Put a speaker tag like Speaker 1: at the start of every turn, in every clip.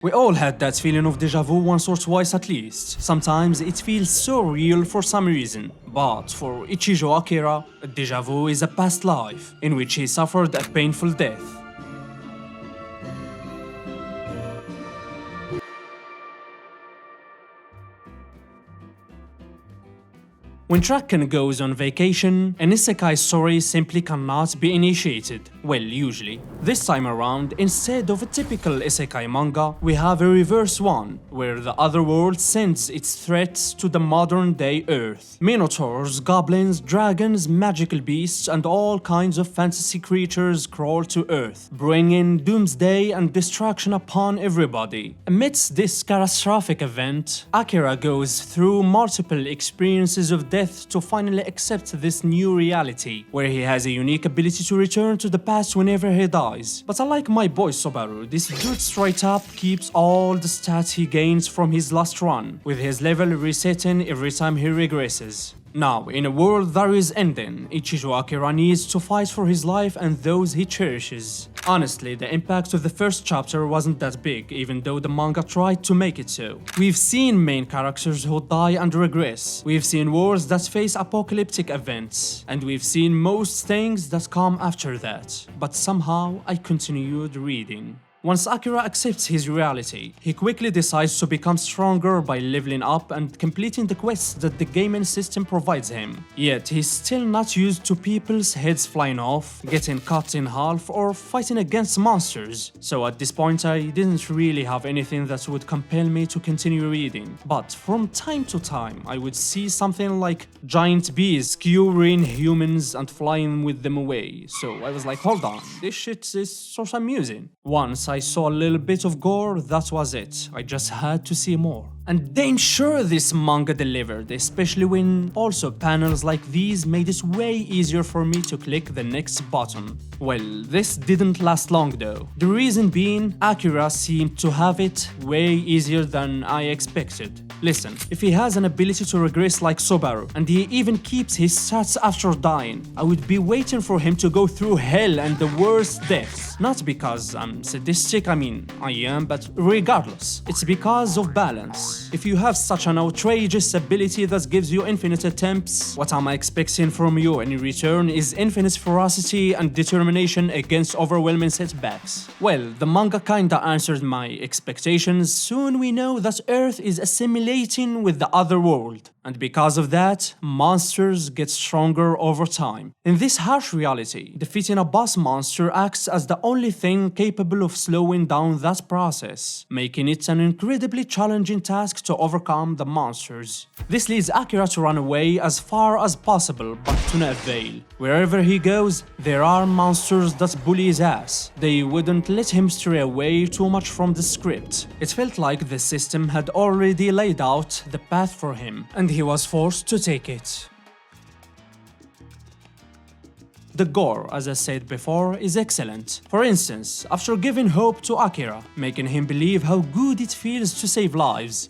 Speaker 1: We all had that feeling of deja vu once or twice at least. Sometimes it feels so real for some reason. But for Ichijo Akira, a deja vu is a past life in which he suffered a painful death. When Draken goes on vacation, an isekai story simply cannot be initiated. Well, usually. This time around, instead of a typical isekai manga, we have a reverse one, where the other world sends its threats to the modern-day Earth. Minotaurs, goblins, dragons, magical beasts, and all kinds of fantasy creatures crawl to Earth, bringing doomsday and destruction upon everybody. Amidst this catastrophic event, Akira goes through multiple experiences of death to finally accept this new reality, where he has a unique ability to return to the past whenever he dies. But unlike my boy Subaru, this dude straight up keeps all the stats he gains from his last run, with his level resetting every time he regresses. Now, in a world that is ending, Ichijo Akira needs to fight for his life and those he cherishes. Honestly, the impact of the first chapter wasn't that big, even though the manga tried to make it so. We've seen main characters who die and regress, we've seen wars that face apocalyptic events, and we've seen most things that come after that. But somehow, I continued reading. Once Akira accepts his reality, he quickly decides to become stronger by leveling up and completing the quests that the gaming system provides him. Yet he's still not used to people's heads flying off, getting cut in half, or fighting against monsters. So at this point I didn't really have anything that would compel me to continue reading. But from time to time I would see something like giant bees skewering humans and flying with them away. So I was like, hold on, this shit is so amusing. Once I saw a little bit of gore, that was it. I just had to see more. And damn sure this manga delivered, especially when also panels like these made it way easier for me to click the next button. Well, this didn't last long though. The reason being, Akira seemed to have it way easier than I expected. Listen, if he has an ability to regress like Subaru, and he even keeps his stats after dying, I would be waiting for him to go through hell and the worst deaths. Not because I'm sadistic, I mean, I am, but regardless, it's because of balance. If you have such an outrageous ability that gives you infinite attempts, what am I expecting from you in return is infinite ferocity and determination against overwhelming setbacks. Well, the manga kinda answered my expectations. Soon we know that Earth is assimilating with the other world, and because of that, monsters get stronger over time. In this harsh reality, defeating a boss monster acts as the only thing capable of slowing down that process, making it an incredibly challenging task to overcome the monsters. This leads Akira to run away as far as possible, but to no avail. Wherever he goes, there are monsters that bully his ass. They wouldn't let him stray away too much from the script. It felt like the system had already laid out the path for him, and he was forced to take it. The gore, as I said before, is excellent. For instance, after giving hope to Akira, making him believe how good it feels to save lives.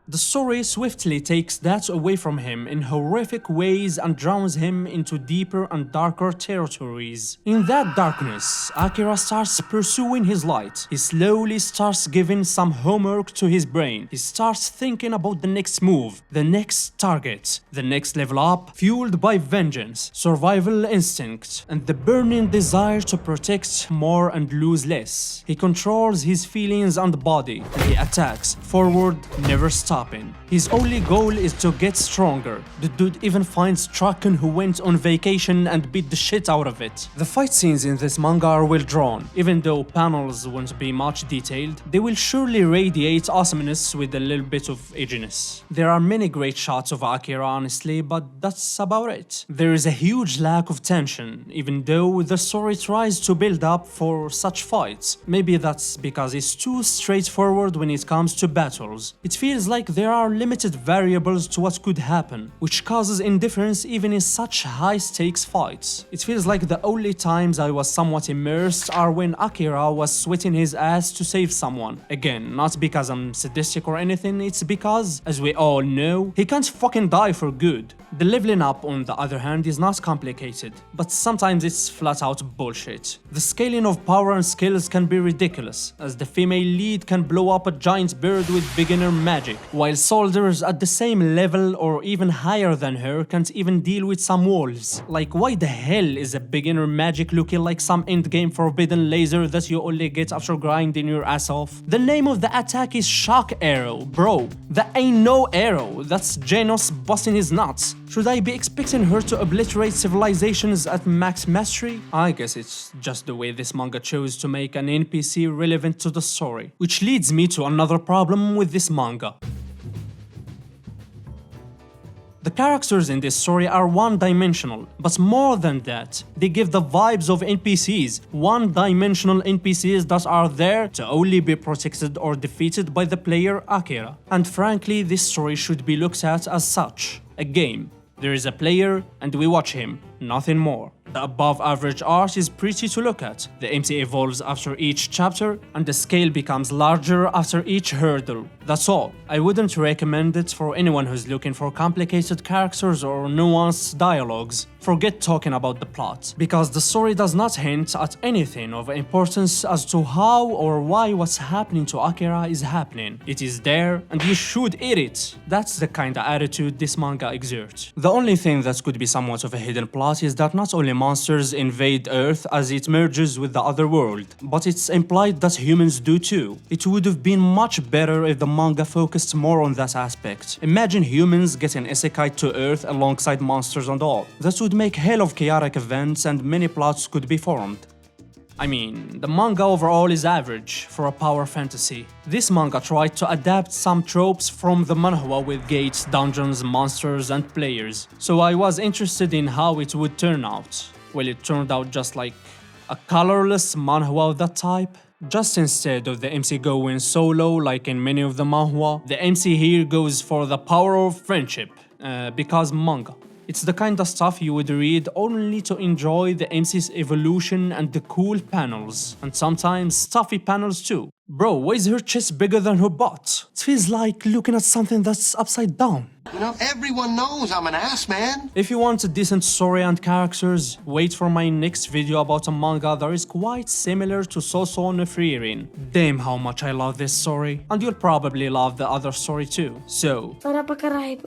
Speaker 1: The story swiftly takes that away from him in horrific ways and drowns him into deeper and darker territories. In that darkness, Akira starts pursuing his light. He slowly starts giving some homework to his brain. He starts thinking about the next move, the next target, the next level up, fueled by vengeance, survival instinct, and the burning desire to protect more and lose less. He controls his feelings and body, and he attacks, forward, never stopping. His only goal is to get stronger. The dude even finds Draken who went on vacation and beat the shit out of it. The fight scenes in this manga are well drawn. Even though panels won't be much detailed, they will surely radiate awesomeness with a little bit of edginess. There are many great shots of Akira honestly, but that's about it. There is a huge lack of tension, even though the story tries to build up for such fights. Maybe that's because it's too straightforward when it comes to battles. It feels like like there are limited variables to what could happen, which causes indifference even in such high-stakes fights. It feels like the only times I was somewhat immersed are when Akira was sweating his ass to save someone. Again, not because I'm sadistic or anything, it's because, as we all know, he can't fucking die for good. The leveling up, on the other hand, is not complicated, but sometimes it's flat out bullshit. The scaling of power and skills can be ridiculous, as the female lead can blow up a giant bird with beginner magic, while soldiers at the same level or even higher than her can't even deal with some wolves. Like, why the hell is a beginner magic looking like some endgame forbidden laser that you only get after grinding your ass off? The name of the attack is Shock Arrow, bro. That ain't no arrow, that's Genos busting his nuts. Should I be expecting her to obliterate civilizations at max mastery? I guess it's just the way this manga chose to make an NPC relevant to the story. Which leads me to another problem with this manga. The characters in this story are one-dimensional, but more than that, they give the vibes of NPCs, one-dimensional NPCs that are there to only be protected or defeated by the player Akira. And frankly, this story should be looked at as such. A game. There is a player and we watch him, nothing more. The above average art is pretty to look at. The MC evolves after each chapter and the scale becomes larger after each hurdle. That's all. I wouldn't recommend it for anyone who's looking for complicated characters or nuanced dialogues. Forget talking about the plot, because the story does not hint at anything of importance as to how or why what's happening to Akira is happening. It is there and you should eat it. That's the kind of attitude this manga exerts. The only thing that could be somewhat of a hidden plot is that not only monsters invade Earth as it merges with the other world, but it's implied that humans do too. It would have been much better if the manga focused more on that aspect. Imagine humans getting isekai to Earth alongside monsters and all. That would make hell of chaotic events and many plots could be formed. I mean, the manga overall is average for a power fantasy. This manga tried to adapt some tropes from the manhwa with gates, dungeons, monsters, and players, so I was interested in how it would turn out. Well, it turned out just like a colorless manhwa of that type. Just instead of the MC going solo like in many of the manhwa, the MC here goes for the power of friendship, because manga. It's the kind of stuff you would read only to enjoy the MC's evolution and the cool panels, and sometimes stuffy panels too. Bro, why is her chest bigger than her butt? It feels like looking at something that's upside down.
Speaker 2: You know, everyone knows I'm an ass, man.
Speaker 1: If you want a decent story and characters, wait for my next video about a manga that is quite similar to Sousou no Frieren. Damn how much I love this story, and you'll probably love the other story too. So,
Speaker 3: Para pa